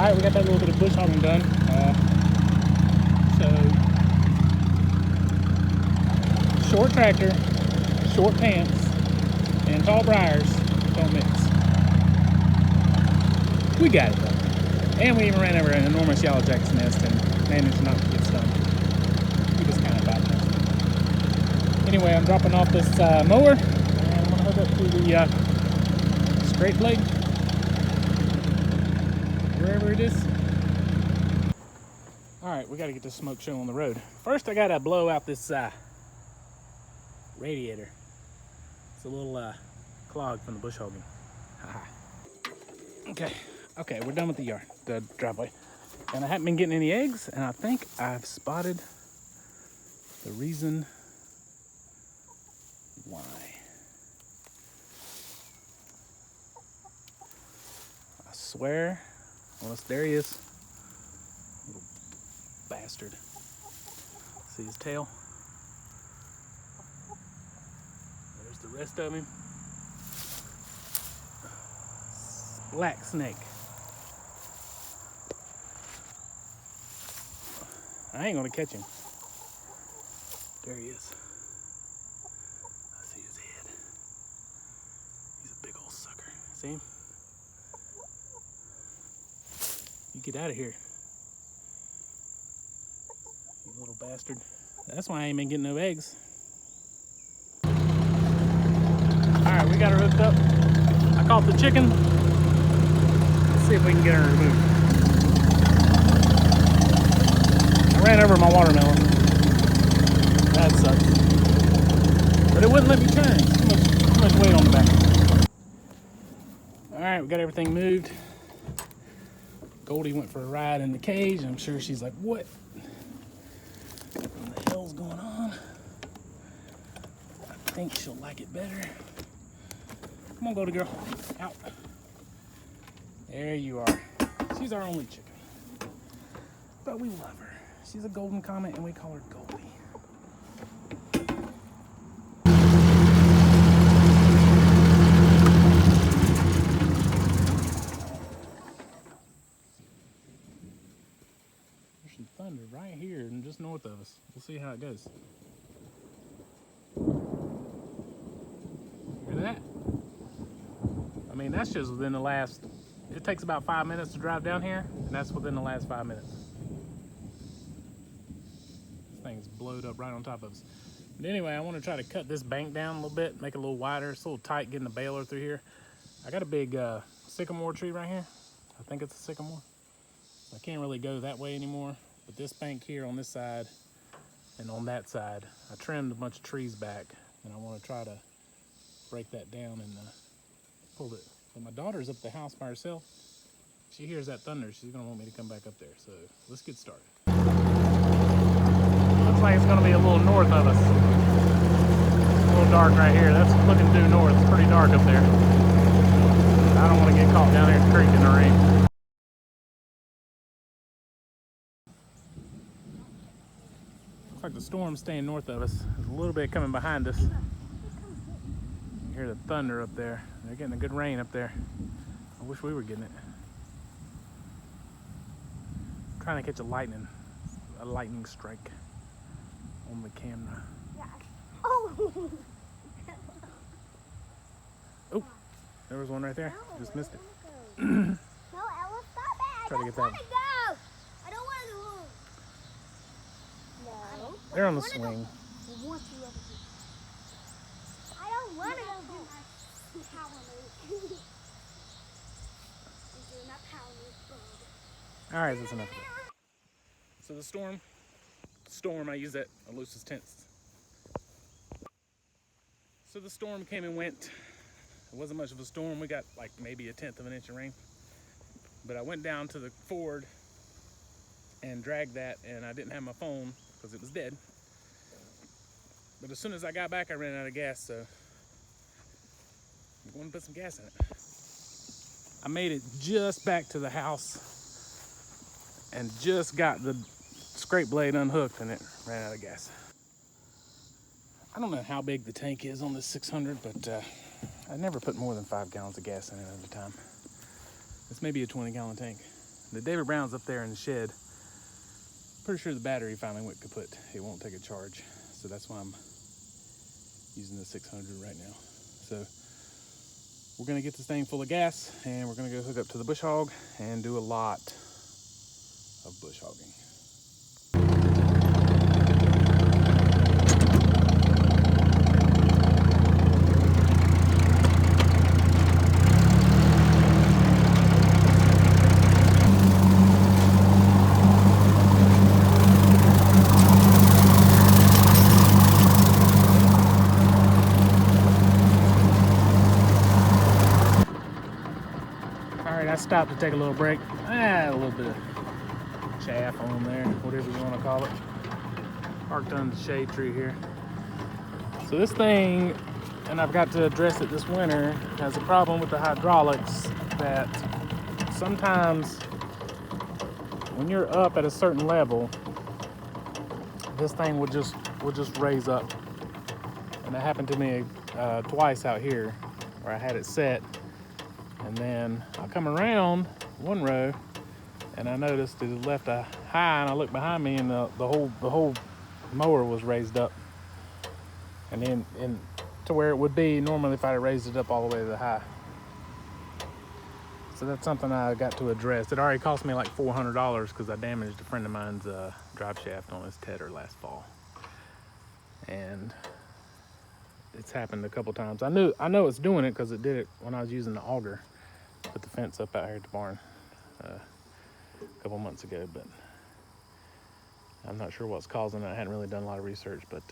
Alright, we got that little bit of bush hogging done. So, short tractor, short pants, and tall briars don't mix. We got it though. And we even ran over an enormous yellow jacket's nest and managed not to get stung. We just kind of bad enough. Anyway, I'm dropping off this mower, and I'm gonna hook up to the scrape blade, wherever it is. All right, we gotta get this smoke show on the road. First, I gotta blow out this radiator. It's a little clog from the bush hogging. Okay, we're done with the driveway. And I haven't been getting any eggs, and I think I've spotted the reason why. I swear, there he is. Little bastard. See his tail? There's the rest of him. Black snake. I ain't gonna catch him. There he is. I see his head. He's a big old sucker. See him? You get out of here, you little bastard. That's why I ain't been getting no eggs. Alright, we got her hooked up. I caught the chicken. Let's see if we can get her removed. I ran over my watermelon. That sucks. But it wouldn't let me turn. Too much weight on the back. Alright, we got everything moved. Goldie went for a ride in the cage. I'm sure she's like, what the hell's going on? I think she'll like it better. Come on, Goldie girl. Out. There you are. She's our only chicken. But we love her. She's a golden comet and we call her Goldie. There's some thunder right here and just north of us. We'll see how it goes. Hear that? I mean, that's just within the last, it takes about 5 minutes to drive down here, and that's within the last 5 minutes. This thing's blowed up right on top of us. But anyway, I want to try to cut this bank down a little bit, make it a little wider. It's a little tight getting the baler through here. I got a big sycamore tree right here. I think it's a sycamore. I can't really go that way anymore, but this bank here on this side and on that side, I trimmed a bunch of trees back, and I want to try to break that down and pull it. But my daughter's up at the house by herself. She hears that thunder, she's gonna want me to come back up there. So let's get started. Looks like it's gonna be a little north of us. It's a little dark right here. That's looking due north. It's pretty dark up there. I don't want to get caught down here in the creek in the rain. Looks like the storm's staying north of us. There's a little bit coming behind us. You hear the thunder up there. They're getting a good rain up there. I wish we were getting it. I'm trying to catch a lightning strike on the camera. Yeah. Oh! Oh, there was one right there. No, Just missed it. No, Ella, stop it! Try to get that one. Go! I don't want to go. No. They're on the swing. I want you over here. I don't want to go do my power move. I'm doing my power move. All right, that's enough of it. So the storm, I use that Alusa's tents. So the storm came and went. It wasn't much of a storm. We got like maybe 1/10 of an inch of rain. But I went down to the Ford and dragged that, and I didn't have my phone because it was dead. But as soon as I got back, I ran out of gas, so I'm going to put some gas in it. I made it just back to the house and just got the scrape blade unhooked, and it ran out of gas. I don't know how big the tank is on this 600, but I never put more than 5 gallons of gas in it at a time. It's maybe a 20-gallon tank. The David Brown's up there in the shed. Pretty sure the battery finally went kaput. It won't take a charge. So that's why I'm using the 600 right now. So we're gonna get this thing full of gas and we're gonna go hook up to the bush hog and do a lot of bush hogging. All right, I stopped to take a little break. A little bit of chaff on there, whatever you want to call it. Parked under the shade tree here. So this thing, and I've got to address it this winter, has a problem with the hydraulics that sometimes when you're up at a certain level, this thing would just raise up. And that happened to me twice out here where I had it set. And then I come around one row and I noticed it left a high, and I looked behind me and the whole mower was raised up. And then to where it would be normally if I had raised it up all the way to the high. So that's something I got to address. It already cost me like $400 because I damaged a friend of mine's drive shaft on his Tedder last fall. And it's happened a couple times. I know it's doing it because it did it when I was using the auger. Put the fence up out here at the barn a couple months ago, but I'm not sure what's causing it. I hadn't really done a lot of research, but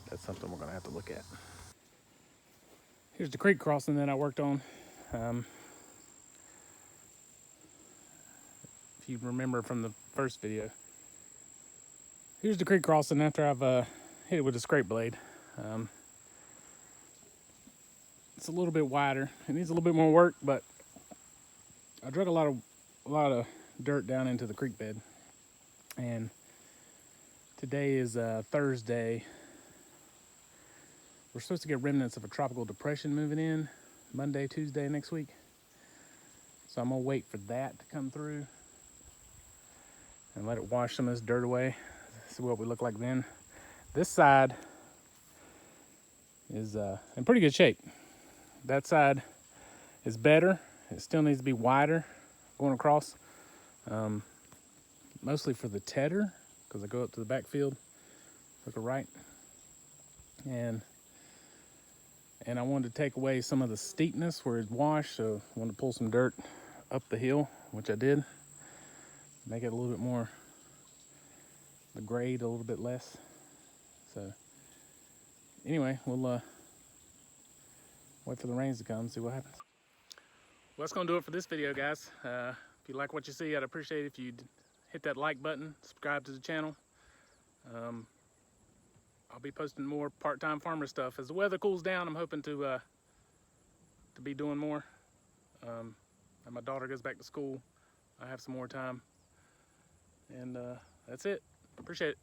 that's something we're gonna have to look at. Here's the creek crossing that I worked on. If you remember from the first video, here's the creek crossing after I've hit it with a scrape blade. It's a little bit wider. It needs a little bit more work, but I drug a lot of dirt down into the creek bed, and today is Thursday. We're supposed to get remnants of a tropical depression moving in Monday, Tuesday next week. So I'm gonna wait for that to come through and let it wash some of this dirt away. See what we look like then. This side is in pretty good shape. That side is better. It still needs to be wider going across. Mostly for the tedder, because I go up to the backfield, look right. And I wanted to take away some of the steepness where it's washed, so I wanted to pull some dirt up the hill, which I did. Make it a little bit more, the grade a little bit less. So anyway, we'll wait for the rains to come and see what happens. Well, that's gonna do it for this video, guys. If you like what you see, I'd appreciate it if you'd hit that like button, subscribe to the channel. I'll be posting more part-time farmer stuff. As the weather cools down, I'm hoping to be doing more. And my daughter goes back to school, I have some more time. And that's it. Appreciate it.